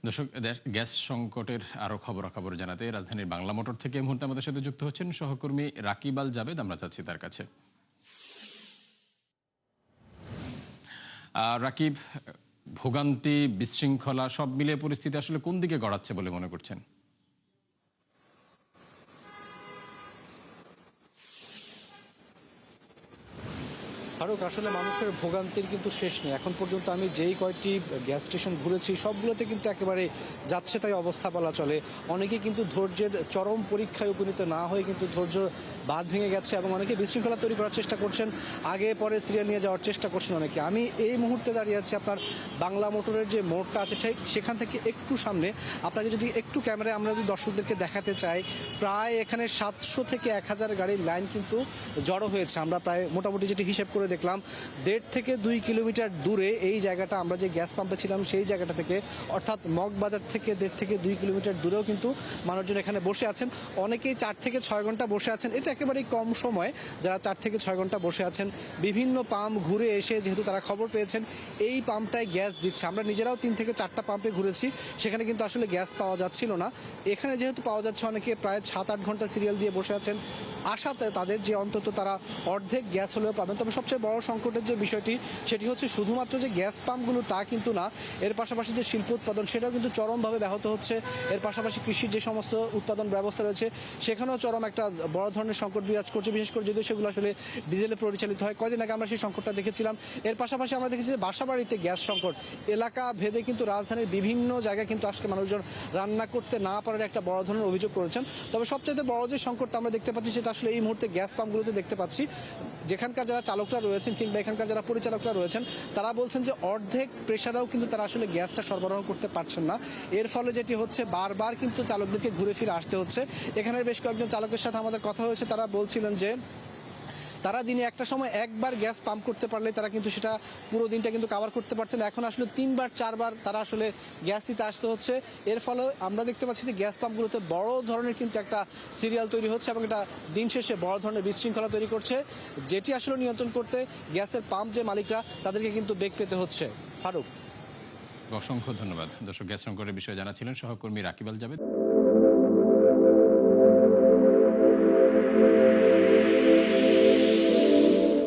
দর্শক, গ্যাস সংকটের আরও খবরাখবর জানাতে রাজধানীর বাংলা মোটর থেকে এই মুহূর্তে আমাদের সাথে যুক্ত হচ্ছেন সহকর্মী রাকিব আল জাবেদ। আমরা চাচ্ছি তার কাছে। রাকিব, ভোগান্তি, বিশৃঙ্খলা সব মিলিয়ে পরিস্থিতি আসলে কোন দিকে গড়াচ্ছে বলে মনে করছেন? ফারুক, আসলে মানুষের ভোগান্তির কিন্তু শেষ নেই। এখন পর্যন্ত আমি যেই কয়েকটি গ্যাস স্টেশন ঘুরেছি সবগুলোতে কিন্তু একেবারে যাচ্ছে তাই অবস্থা বলা চলে। অনেকে কিন্তু ধৈর্যের চরম পরীক্ষায় উপনীত না হয়ে কিন্তু ধৈর্য বাঁধ ভেঙে গেছে এবং অনেকে বিশৃঙ্খলা তৈরি করার চেষ্টা করছেন, আগে পরে সিরিয়াল নিয়ে যাওয়ার চেষ্টা করছেন অনেকে। আমি এই মুহূর্তে দাঁড়িয়ে আছি আপনার বাংলা মোটরের যে মোড়টা আছে ঠিক সেখান থেকে একটু সামনে। আপনাকে যদি একটু ক্যামেরায় আমরা যদি দর্শকদেরকে দেখাতে চাই, প্রায় এখানে 700 থেকে 1000 গাড়ির লাইন কিন্তু জড়ো হয়েছে। আমরা প্রায় মোটামুটি যেটি হিসেব করে দেখলাম 1.5 থেকে 2 কিলোমিটার দূরে এই জায়গাটা, আমরা যে গ্যাস পাম্পে ছিলাম সেই জায়গাটা থেকে, অর্থাৎ মগবাজার থেকে 1.5 থেকে 2 কিলোমিটার দূরেও কিন্তু মানুষজন এখানে বসে আছেন। অনেকেই 4 থেকে 6 ঘন্টা বসে আছেন। এটা একেবারেই কম সময় যারা 4 থেকে 6 ঘন্টা বসে আছেন। বিভিন্ন পাম্প ঘুরে এসে যেহেতু তারা খবর পেয়েছেন এই পাম্পটায় গ্যাস দিচ্ছে। আমরা নিজেরাও 3 থেকে 4টা পাম্পে ঘুরেছি, সেখানে কিন্তু আসলে গ্যাস পাওয়া যাচ্ছিল না। এখানে যেহেতু পাওয়া যাচ্ছে, অনেকে প্রায় 7-8 ঘন্টা সিরিয়াল দিয়ে বসে আছেন আশাতে তাদের যে অন্তত তারা অর্ধেক গ্যাস হলেও পাবেন। তবে সবচেয়ে বড় সংকটের যে বিষয়টি সেটি হচ্ছে শুধুমাত্র যে গ্যাস পাম্পগুলো তা কিন্তু না, এর পাশাপাশি যে শিল্প উৎপাদন সেটাও কিন্তু চরমভাবে ব্যাহত হচ্ছে। এর পাশাপাশি কৃষির যে সমস্ত উৎপাদন ব্যবস্থা রয়েছে সেখানেও চরম একটা বড় ধরনের সংকট বিরাজ করছে, বিশেষ করে যদিও সেগুলো আসলে ডিজেলে পরিচালিত হয়। কয়দিন আগে আমরা সেই সংকটটা দেখেছিলাম। এর পাশাপাশি আমরা দেখেছি যে বাসাবাড়িতে গ্যাস সংকট, এলাকা ভেদে কিন্তু রাজধানীর বিভিন্ন জায়গায় কিন্তু আজকে মানুষজন রান্না করতে না পারার একটা বড় ধরনের অভিযোগ করেছেন। তবে সবচেয়ে বড় যে সংকটটা আমরা দেখতে পাচ্ছি সেটা আসলে এই মুহূর্তে গ্যাস পাম্পগুলোতে দেখতে পাচ্ছি। যেখানকার যারা চালকরা রয়েছেন কিংবা এখানকার যারা পরিচালকরা রয়েছেন তারা বলছেন যে অর্ধেক প্রেশারেও কিন্তু তারা আসলে গ্যাসটা সরবরাহ করতে পারছেন না। এর ফলে যেটি হচ্ছে, বারবার কিন্তু চালকদেরকে ঘুরে ফিরে আসতে হচ্ছে। এখানের বেশ কয়েকজন চালকের সাথে আমাদের কথা হয়েছে, তারা বলছিলেন যে তারা দিনে একটা সময় একবার গ্যাস পাম্প করতে পারলে তারা কিন্তু সেটা পুরো দিনটা কিন্তু কভার করতে পারতেন। এখন আসলে 3বার 4বার তারা আসলে গ্যাস দিতে আসতে হচ্ছে। এর ফলে আমরা দেখতে পাচ্ছি যে গ্যাস পাম্পগুলোতে বড় ধরনের কিন্তু একটা সিরিয়াল তৈরি হচ্ছে এবং এটা দিন শেষে বড় ধরনের বিশৃঙ্খলা তৈরি করছে, যেটি আসলে নিয়ন্ত্রণ করতে গ্যাসের পাম্প যে মালিকরা তাদেরকে কিন্তু বেগ পেতে হচ্ছে। ফারুক, অসংখ্য ধন্যবাদ। দর্শক, গ্যাস সংকটের বিষয়ে জানাচ্ছিলেন সহকর্মী রাকিব আল জাবেদ।